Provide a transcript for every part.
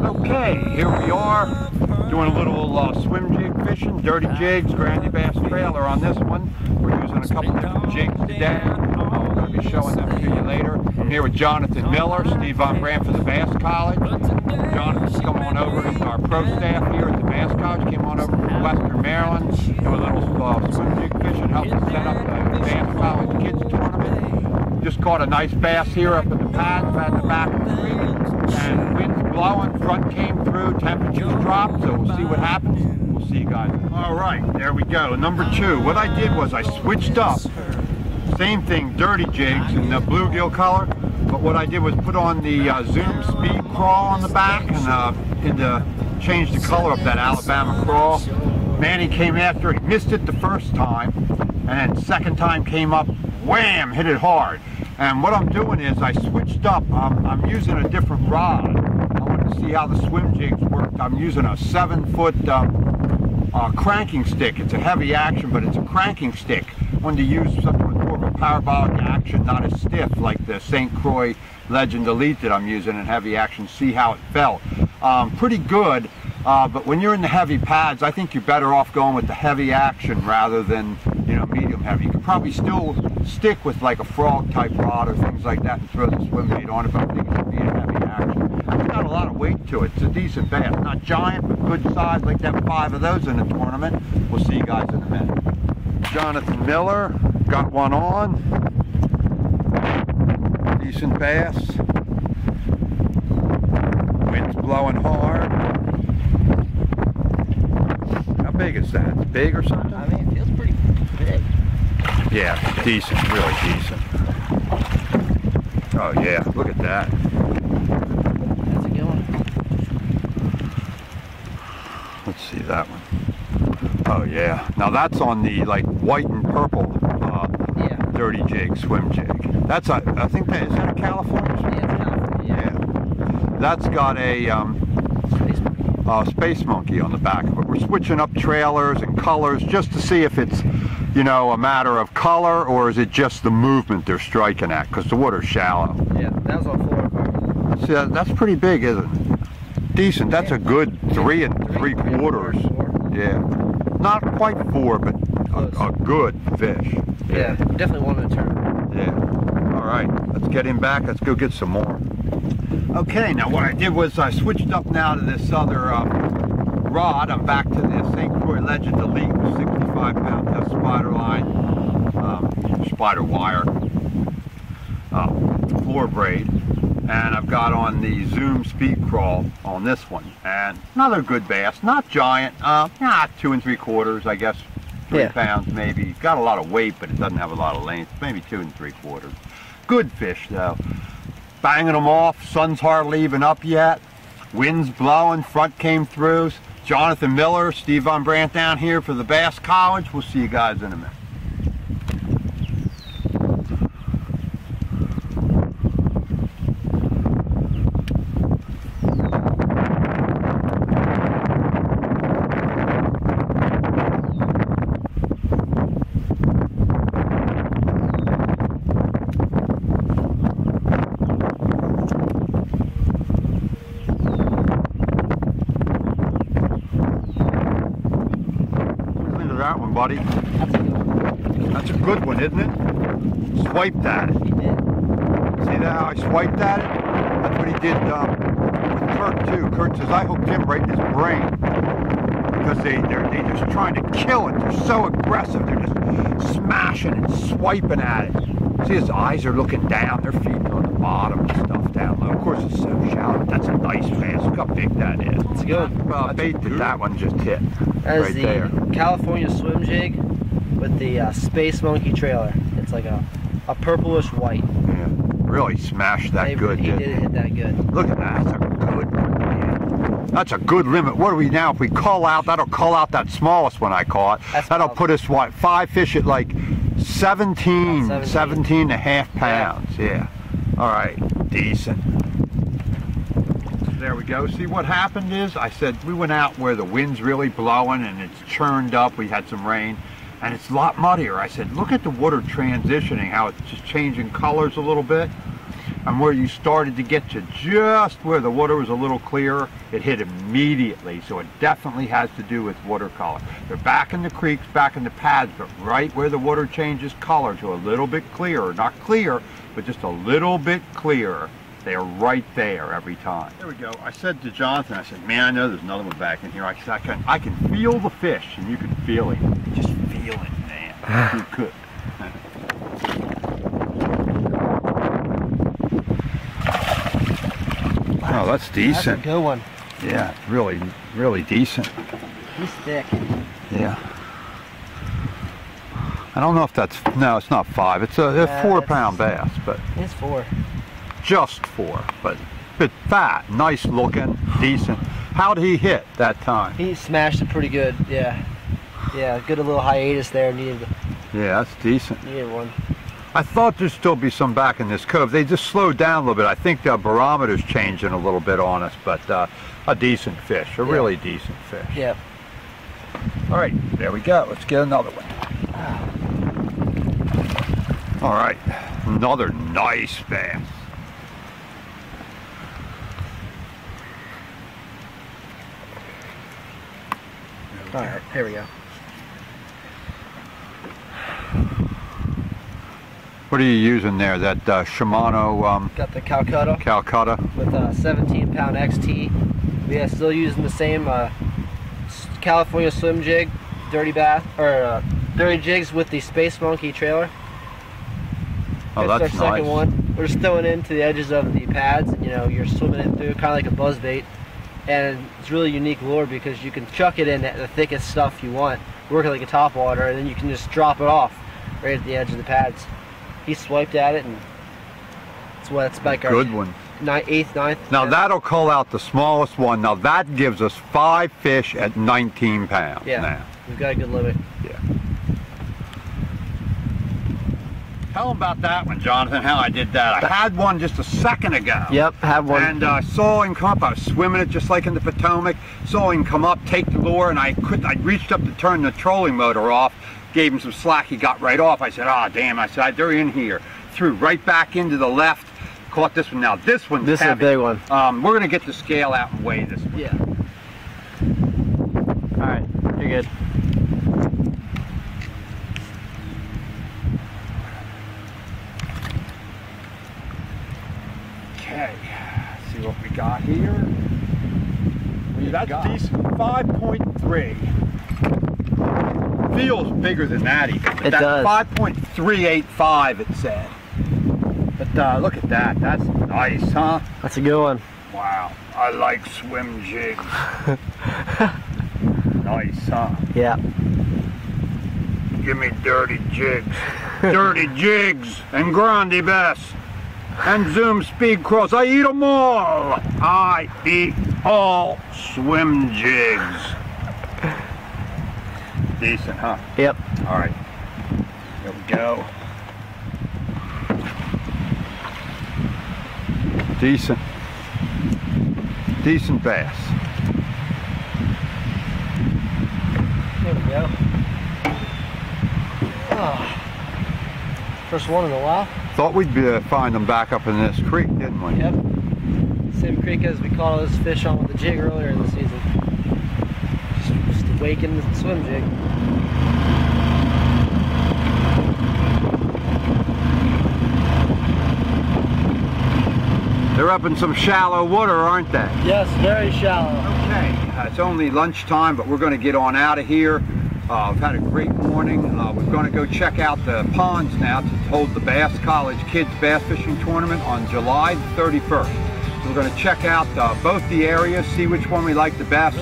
Okay, here we are doing a little swim jig fishing, dirty jigs, Grandy Bass trailer on this one. We're using a couple different jigs today. I'm going to be showing them to you later. I'm here with Jonathan Miller, Steve Von Brandt for the Bass College. Jonathan's come on over, he's our pro staff here at the Bass College, came on over from Western Maryland, do a little swim jig fishing, helped us set up the Bass College Kids Tournament. Just caught a nice bass here up in the pads, right in the back of the creek, and wind's blowing, front came through, temperatures dropped, so we'll see what happens. We'll see you guys. All right, there we go. Number 2. What I did was I switched up. Same thing, dirty jigs in the bluegill color, but what I did was put on the Zoom speed crawl on the back and change the color of that Alabama crawl. Manny came after, he missed it the first time, and then second time came up, wham, hit it hard. And what I'm doing is I switched up. I'm using a different rod. I wanted to see how the swim jigs worked. I'm using a 7-foot cranking stick. It's a heavy action, but it's a cranking stick. I wanted to use something with more of a parabolic action, not as stiff like the St. Croix Legend Elite that I'm using in heavy action. See how it felt. Pretty good, but when you're in the heavy pads, I think you're better off going with the heavy action rather than, you know, medium heavy. You could probably still stick with like a frog type rod or things like that and throw the swim bait on it, but I think it should be a heavy action. It's got a lot of weight to it. It's a decent bass. Not giant, but good size, like that 5 of those in the tournament. We'll see you guys in a minute. Jonathan Miller got one on. Decent bass. Wind's blowing hard. How big is that? It's big or something? I mean, it feels pretty big. Yeah, decent, really decent. Oh yeah, look at that. That's a good one. Let's see that one. Oh yeah, now that's on the like white and purple dirty jig, swim jig. That's I think that is that a California? Yeah, it's California. Yeah. That's got a Space Monkey on the back of it. We're switching up trailers and colors just to see if it's, you know, a matter of color or is it just the movement they're striking at, because the water's shallow. Yeah, that was on 4 o'clock. See, that's pretty big, isn't it? Decent. That's a good 3 3/4. Yeah. Not quite 4, but a good fish. Yeah, definitely one in a turn. Yeah. All right, let's get him back. Let's go get some more. Okay, now what I did was I switched up now to this other rod. I'm back to the St. Croix Legend Elite 65-pound test spider line, spider wire, floor braid, and I've got on the Zoom speed crawl on this one. And another good bass, not giant, 2 3/4, I guess, 3 pounds maybe. Got a lot of weight, but it doesn't have a lot of length. Maybe 2 3/4. Good fish though. Banging them off. Sun's hardly even up yet. Wind's blowing. Front came through. Jonathan Miller, Steve Von Brandt down here for the Bass College. We'll see you guys in a minute. That one, buddy. That's a good one. That's a good one, isn't it? Swiped at it. He did. See that how I swiped at it? That's what he did with Kurt too. Kurt says I hooked him right in his brain because they're just trying to kill it. They're so aggressive. They're just smashing and swiping at it. See, his eyes are looking down. They're feeding on the bottom and stuff down low. Of course, it's so shallow. That's a nice bass. Look how big that is. It's good. Well, bait that one just hit. That is right the there. California swim jig with the Space Monkey trailer. It's like a purplish white. Yeah, really smashed that good. He did hit that good. Look at that. That's a good one, man. That's a good limit. What are we now? If we cull out, that'll cull out that smallest one I caught. That'll put us, what, 5 fish at like 17 and a half pounds. Yeah. All right. Decent. There we go. See, what happened is I said we went out where the wind's really blowing and it's churned up. We had some rain and it's a lot muddier. I said, look at the water transitioning, how it's just changing colors a little bit. and where you started to get to just where the water was a little clearer, it hit immediately. So it definitely has to do with watercolor. They're back in the creeks, back in the pads, but right where the water changes color to a little bit clearer, not clear, but just a little bit clearer. They are right there every time. There we go. I said to Jonathan, I said, man, I know there's another one back in here. I said, I can feel the fish, and you can feel it. Just feel it, man. You could. Oh, that's decent. That's a good one. Yeah, it's really, really decent. He's thick. Yeah. I don't know if that's, no, it's not 5. It's a 4-pound bass, but. It's 4. Just 4, but fat, nice looking, decent. How did he hit that time? He smashed it pretty good, yeah. Yeah, good a little hiatus there. Needed that's decent. Needed one. I thought there'd still be some back in this cove. They just slowed down a little bit. I think the barometer's changing a little bit on us, but a decent fish, a really decent fish. Yeah. All right, there we go. Let's get another one. All right, another nice bass. All right, here we go. What are you using there? That Shimano? Got the Calcutta. Calcutta. With a 17-pound XT. We are still using the same California swim jig, dirty jigs with the Space Monkey trailer. Oh, that's our second nice. one. We're just throwing it into the edges of the pads, and you're swimming it through, kind of like a buzz bait. And it's really unique lure because you can chuck it in the thickest stuff you want, work it like a top water, and then you can just drop it off right at the edge of the pads. He swiped at it, and it's like our good one. 8th, 9th. Now that'll call out the smallest one. Now that gives us 5 fish at 19 pounds. Yeah, now. We've got a good limit. Yeah. Tell them about that one, Jonathan, how I did that. I had one just a second ago. Yep, had one. And I saw him come up. I was swimming it just like in the Potomac. Saw him come up, take the lure, and I reached up to turn the trolling motor off. Gave him some slack. He got right off. I said, "Ah, damn!" I said, "They're in here." Threw right back into the left. Caught this one. Now this one's This heavy. is a big one. We're gonna get the scale out and weigh this one. Yeah. All right, you're good. Okay, let's see what we got here. That's decent. 5.3. Feels bigger than that even. But it does. 5.385 it said. But look at that. That's nice, huh? That's a good one. Wow. I like swim jigs. Nice, huh? Yeah. Give me dirty jigs. Dirty jigs and grande bass. And zoom speed cross. I eat them all. I eat all swim jigs. Decent, huh? Yep. All right. Here we go. Decent. Decent bass. There we go. Oh. First one in a while. Thought we'd find them back up in this creek, didn't we? Yep. Same creek as we caught those fish on with the jig earlier in the season. Just awaken the swim jig. They're up in some shallow water, aren't they? Yes, very shallow. Okay, it's only lunchtime, but we're going to get on out of here. We've had a great morning. We're going to go check out the ponds now to hold the Bass College Kids Bass Fishing Tournament on July 31st. So we're going to check out both the areas, see which one we like the best,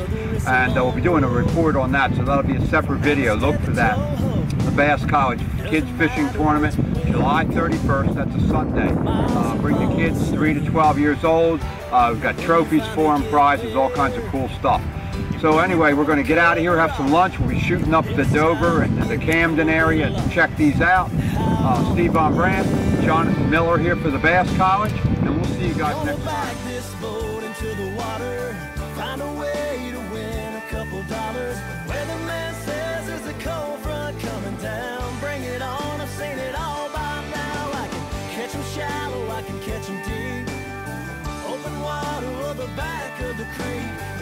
and we'll be doing a report on that, so that'll be a separate video. Look for that. The Bass College Kids Fishing Tournament, July 31st, that's a Sunday. Bring the kids 3 to 12 years old. We've got trophies for them, prizes, all kinds of cool stuff. So anyway, we're going to get out of here, have some lunch. We'll be shooting up the Dover and the Camden area to check these out. Steve Von Brandt, Jonathan Miller here for the Bass College, and we'll see you guys next time. This boat into the water, find a way to win a couple dollars. Where the man says there's a cold front coming down, bring it on, I've seen it all by now. I can catch 'em shallow, I can catch 'em deep. back of the creek.